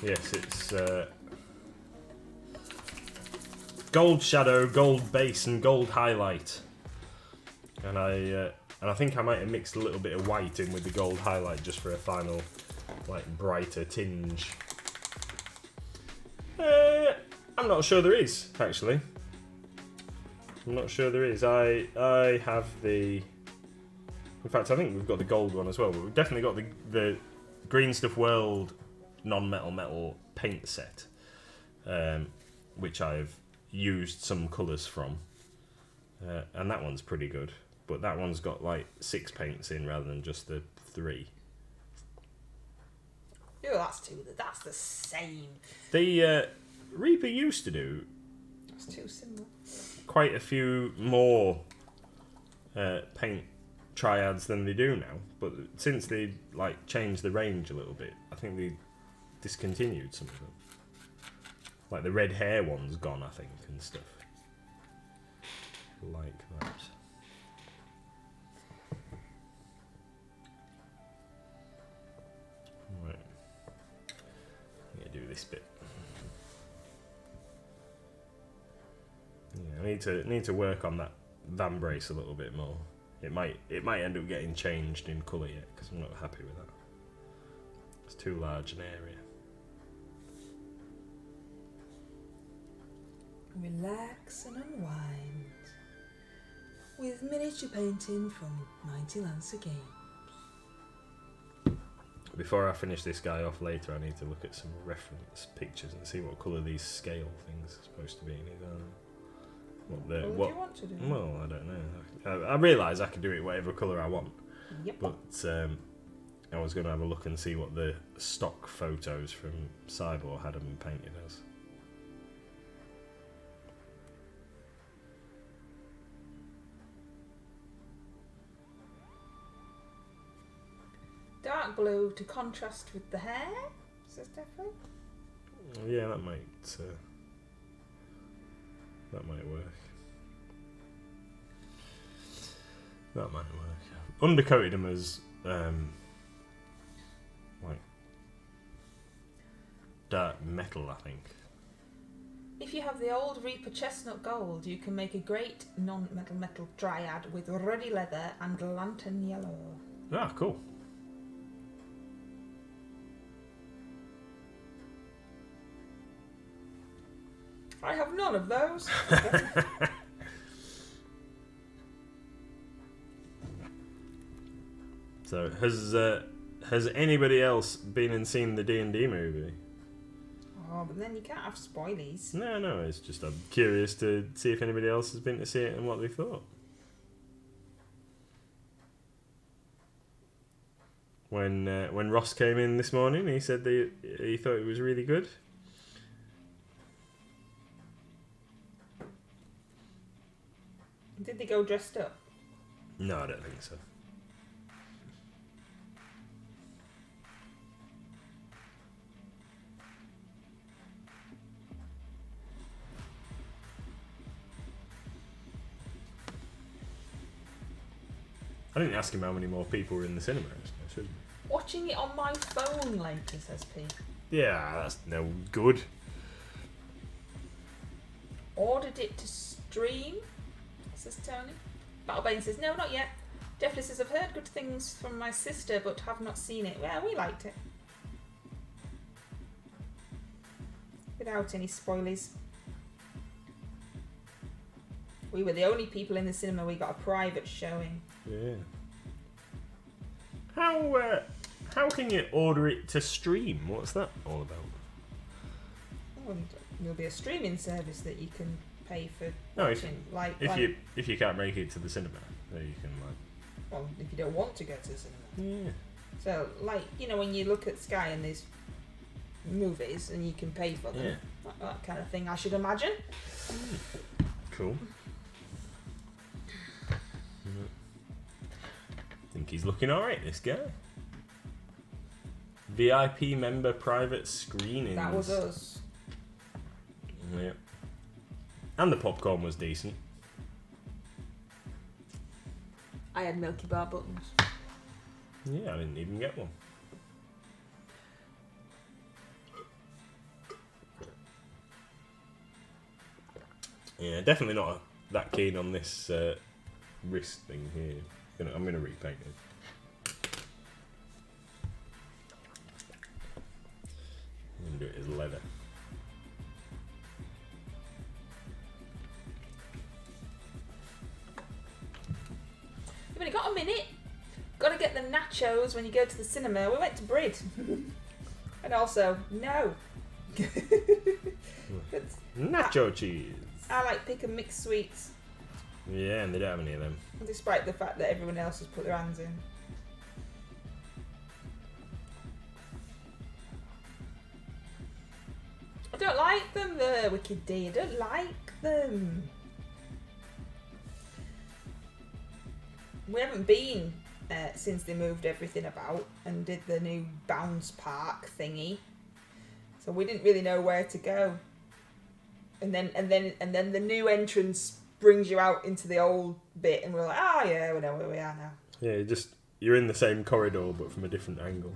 A: Yes, it's gold shadow, gold base, and gold highlight. And I think I might have mixed a little bit of white in with the gold highlight just for a final, like, brighter tinge. I'm not sure there is, actually. I'm not sure there is. I have the. In fact, I think we've got the gold one as well. But we've definitely got the Green Stuff World non-metal metal paint set, which I've used some colours from, and that one's pretty good. But that one's got like 6 paints in rather than just the 3.
C: Oh, that's the same.
A: The Reaper used to do
C: That's too similar.
A: quite a few more paint triads than they do now, but since they like changed the range a little bit, I think they discontinued some of them. Like the red hair one's gone, I think, and stuff like that. Right, I'm gonna do this bit. Yeah, I need to work on that van brace a little bit more. It might end up getting changed in colour yet, because I'm not happy with that. It's too large an area.
C: Relax and unwind with miniature painting from 90 Lancer Games.
A: Before I finish this guy off later, I need to look at some reference pictures and see what colour these scale things are supposed to be in his arm. What
C: do you want to do?
A: Well, I don't know. I realise I can do it whatever colour I want.
C: Yep.
A: But I was going to have a look and see what the stock photos from Cyborg had them painted as.
C: Dark blue to contrast with the hair, says Definitely.
A: Yeah, that might work. That might work. Undercoated them as like dark metal, I think.
C: If you have the old Reaper chestnut gold, you can make a great non-metal triad with ruddy leather and lantern yellow.
A: Ah, cool.
C: I have none of those.
A: So has anybody else been and seen the D&D movie?
C: Oh, but then you can't have spoilies.
A: No, it's just I'm curious to see if anybody else has been to see it and what they thought. When Ross came in this morning, he said he thought it was really good.
C: Did they go dressed up?
A: No, I don't think so. I didn't ask him how many more people were in the cinema. I should.
C: Watching it on my phone later, says P.
A: Yeah, that's no good.
C: Ordered it to stream, says Tony. Battlebane says, no, not yet. Definitely says, I've heard good things from my sister, but have not seen it. Yeah, we liked it. Without any spoilers. We were the only people in the cinema. We got a private showing.
A: Yeah. How can you order it to stream? What's that all about?
C: Oh, and there'll be a streaming service that you can pay for
A: No,
C: watching.
A: if you can't make it to the cinema, then you can
C: Well, if you don't want to go to the cinema.
A: Yeah.
C: So, when you look at Sky and there's movies and you can pay for them.
A: Yeah.
C: That kind of thing, I should imagine.
A: Cool. I think he's looking alright, this guy. VIP member private screenings.
C: That was us.
A: Yeah. And the popcorn was decent.
C: I had Milky Bar buttons.
A: Yeah, I didn't even get one. Yeah, definitely not that keen on this wrist thing here. I'm going to repaint it. I'm going to do it as leather.
C: You've only got a minute. Got to get the nachos when you go to the cinema. We went to Brid. And also, no.
A: Nacho cheese.
C: I like pick and mix sweets,
A: Yeah, and they don't have any of them.
C: despite the fact that everyone else has put their hands in. don't like them, the Wicked D. I don't like them. We haven't been since they moved everything about and did the new bounce park thingy. So we didn't really know where to go. And then the new entrance brings you out into the old bit, and we're like, oh yeah, we know where we are now.
A: Yeah, you're in the same corridor but from a different angle.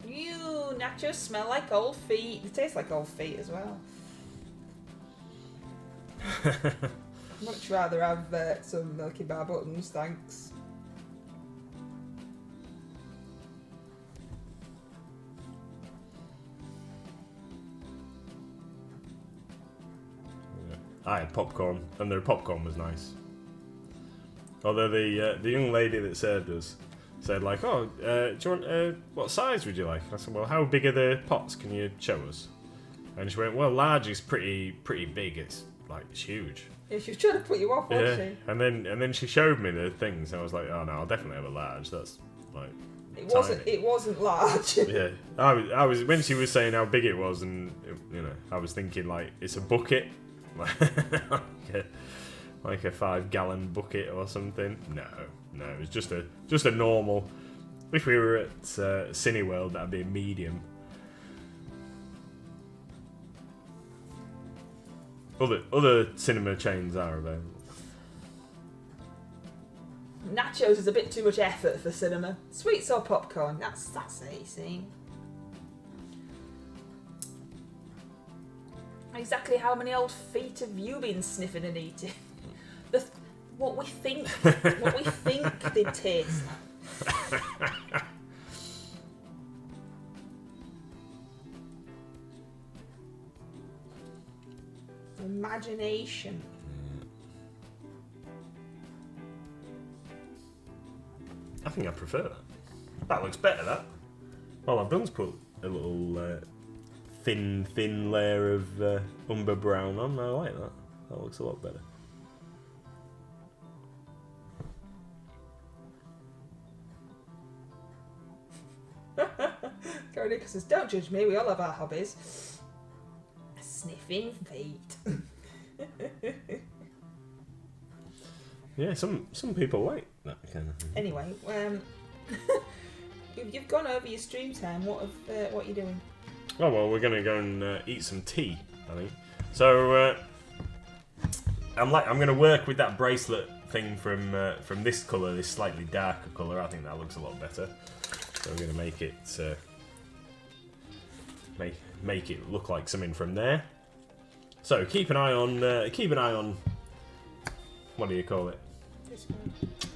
C: Ew, nachos smell like old feet. They taste like old feet as well. Much rather have some Milky Bar buttons, thanks.
A: I had popcorn, and their popcorn was nice. Although the young lady that served us said like, "Oh, do you want what size would you like?" And I said, "Well, how big are the pots? Can you show us?" And she went, "Well, large is pretty big. It's huge."
C: Yeah, she was trying to put you off, wasn't she?
A: And then she showed me the things, and I was like, "Oh no, I'll definitely have a large. That's like."
C: It wasn't large.
A: Yeah, I was when she was saying how big it was, and I was thinking like it's a bucket. like a 5-gallon bucket or something. No, it was just a normal. If we were at Cineworld, that'd be a medium. Other cinema chains are available.
C: Nachos is a bit too much effort for cinema. Sweets or popcorn? That's easy. Exactly how many old feet have you been sniffing and eating? What we think they taste like. Imagination.
A: I think I prefer that. That looks better, that. All I've done is put a little thin layer of umber brown on. I like that. That looks a lot better.
C: Gary Nichols says, "Don't judge me, we all have our hobbies." Sniffing feet.
A: Yeah, some people like that kind of thing.
C: Anyway, you've gone over your stream time. What are you doing?
A: Oh well, we're gonna go and eat some tea, I think. So I'm gonna work with that bracelet thing from this colour, this slightly darker colour. I think that looks a lot better. So we're gonna make it make it look like something from there. So keep an eye on what do you call it?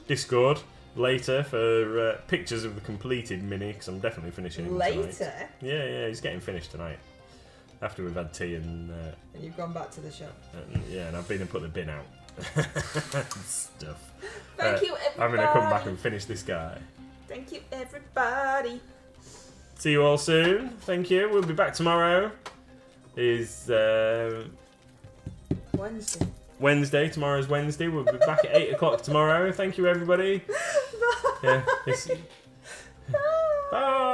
A: Discord later for pictures of the completed mini, because I'm definitely finishing him
C: later.
A: Tonight. Yeah, he's getting finished tonight. After we've had tea and
C: you've gone back to the shop.
A: Yeah, and I've been and put the bin out. Stuff.
C: Thank you, everybody.
A: I'm gonna come back and finish this guy.
C: Thank you, everybody.
A: See you all soon. Thank you. We'll be back tomorrow. Is
C: Wednesday.
A: Wednesday. Tomorrow's Wednesday. We'll be back at 8 o'clock tomorrow. Thank you, everybody.
C: Bye.
A: Yeah. Bye.